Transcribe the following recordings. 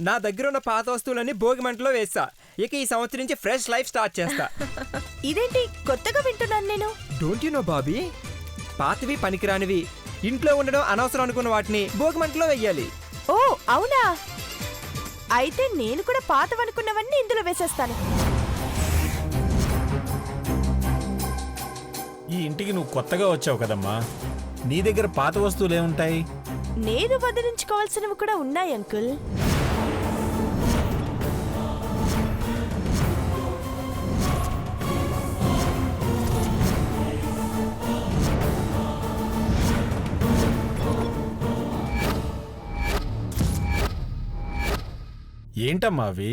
నా దగ్గర ఉన్న పాత వస్తువులన్నీ భోగి మంటలో వేస్తా. ఇక ఈ సంవత్సరం నుంచి ఫ్రెష్ లైఫ్ స్టార్ట్ చేస్తా. ఇదేంటి కొత్తగా వింటున్నాను నేను. డోంట్ యు నో బాబీ, పాతవి పనికిరానివి ఇంట్లో ఉండడం అనవసరం అనుకున్న వాటిని భోగి మంటలో వెయ్యాలి. ఓ అవునా, అయితే నేను కూడా పాతవనుకున్నవన్నీ ఇందులో వేసేస్తాను. ఈ ఇంటికి నువ్వు కొత్తగా వచ్చావు కదమ్మా, నీ దగ్గర పాత వస్తువులు ఏముంటాయి? నేను వదిలించుకోవాల్సినవి కూడా ఉన్నాయి అంకుల్. ఏంటమ్మా అవి?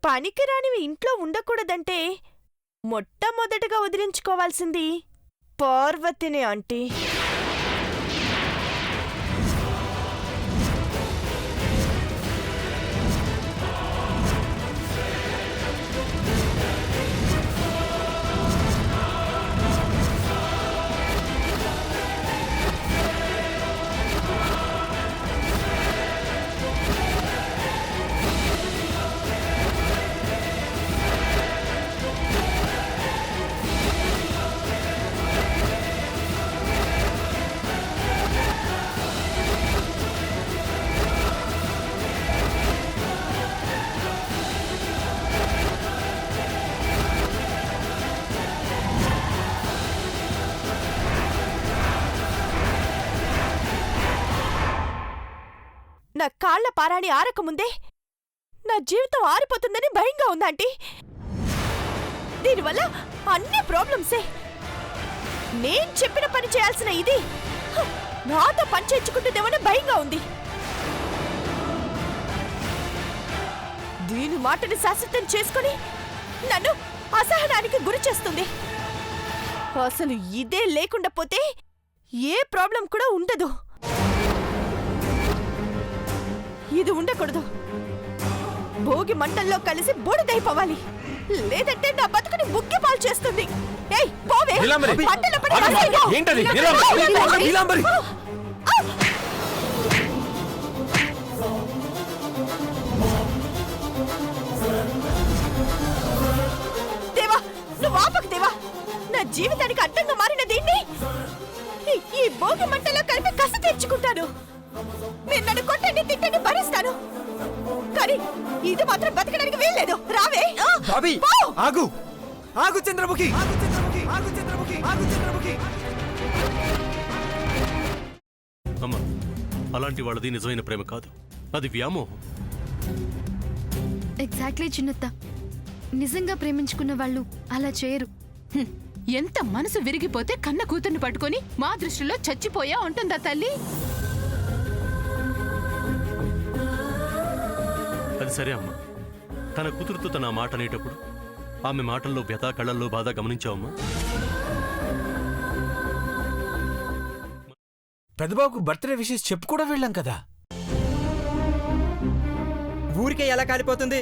పనికిరానివి ఇంట్లో ఉండకూడదంటే మొట్టమొదటగా వదిలించుకోవాల్సింది పార్వతిని ఆంటీ. నా కాళ్ల పారాణి ఆరకముందే నా జీవితం ఆరిపోతుందని భయంగా ఉందాంటీ. దీనివల్ల అన్ని ప్రాబ్లమ్సే. నేను చెప్పిన పని చేయాల్సిన ఇది నాతో పని చేయించుకుంటుందేమని భయంగా ఉంది. దీని మాటని శాశ్వతం చేసుకుని నన్ను అసహనానికి గురి చేస్తుంది. అసలు ఇదే లేకుండా పోతే ఏ ప్రాబ్లం కూడా ఉండదు. ఇది ఉండకూడదు. భోగి మంటల్లో కలిసి బూడిదైపోవాలి, లేదంటే నా బతుకుని బుగ్గి పాలు చేస్తుంది. ఏయ్ పోవే, మంటల పడి కాసేగా. ఏంటది? దేవా, నువ్వు ఆపకు దేవా. నా జీవితానికి అడ్డంగా మారిన దీన్ని ఈ భోగి మంటల్లో కలిపి కసి తెచ్చుకుంటాను. నేను నన్ను కొట్టండి తిట్టండి భరిస్తాను, కానీ ఇది మాత్రం బతకడానికి వీల్లేదు. రావే. బాబీ ఆగు, ఆగు చంద్రముఖి, ఆగు చంద్రముఖి, ఆగు చంద్రముఖి, ఆగు చంద్రముఖి. అమ్మా, అలాంటి వాళ్ళది నిజమైన ప్రేమ కాదు, అది వ్యామోహం. ఎగ్జాక్ట్లీ చిన్నత్త, నిజంగా ప్రేమించుకున్న వాళ్ళు అలా చేయరు. ఎంత మనసు విరిగిపోతే కన్న కూతుర్ని పట్టుకొని మా దృష్టిలో చచ్చిపోయా ఉంటుందా తల్లి? అది సరే అమ్మా, తన కూతురుతో తన మాట అనేటప్పుడు ఆమె మాటల్లో వ్యథ, కళ్ళల్లో బాధ గమనించావమ్మా? పెద్దబాబుకు బర్త్డే విషెస్ చెప్పు కూడా వెళ్ళాం కదా. ఊరికే ఎలా కాలిపోతుంది?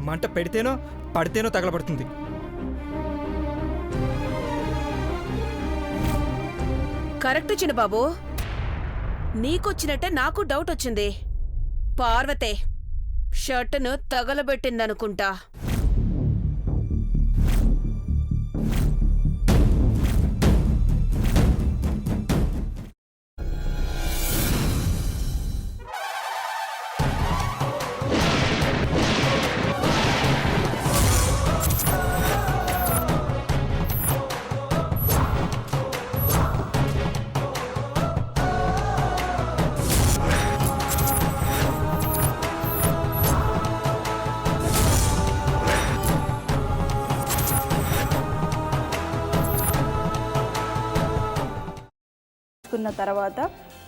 మంట పెడితేనో పడితేనో తగలబడుతుంది. కరెక్ట్ చిన్నబాబు, నీకొచ్చినట్టే నాకు డౌట్ వచ్చింది. పార్వతే షర్టును తగలబెట్టిందనుకుంటా. తర్వాత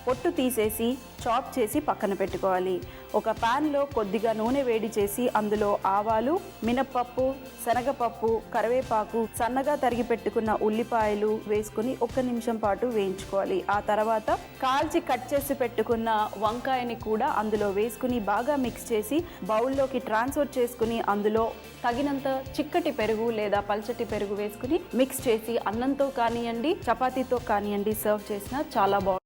పొట్టు తీసేసి చాప్ చేసి పక్కన పెట్టుకోవాలి. ఒక ప్యాన్లో కొద్దిగా నూనె వేడి చేసి అందులో ఆవాలు, మినప్పప్పు, శనగపప్పు, కరివేపాకు, సన్నగా తరిగి పెట్టుకున్న ఉల్లిపాయలు వేసుకుని 1 నిమిషం పాటు వేయించుకోవాలి. ఆ తర్వాత కాల్చి కట్ చేసి పెట్టుకున్న వంకాయని కూడా అందులో వేసుకుని బాగా మిక్స్ చేసి బౌల్లోకి ట్రాన్స్ఫర్ చేసుకుని అందులో తగినంత చిక్కటి పెరుగు లేదా పల్చటి పెరుగు వేసుకుని మిక్స్ చేసి అన్నంతో కానివ్వండి, చపాతీతో కానివ్వండి సర్వ్ చేసినా చాలా బాగుంటుంది.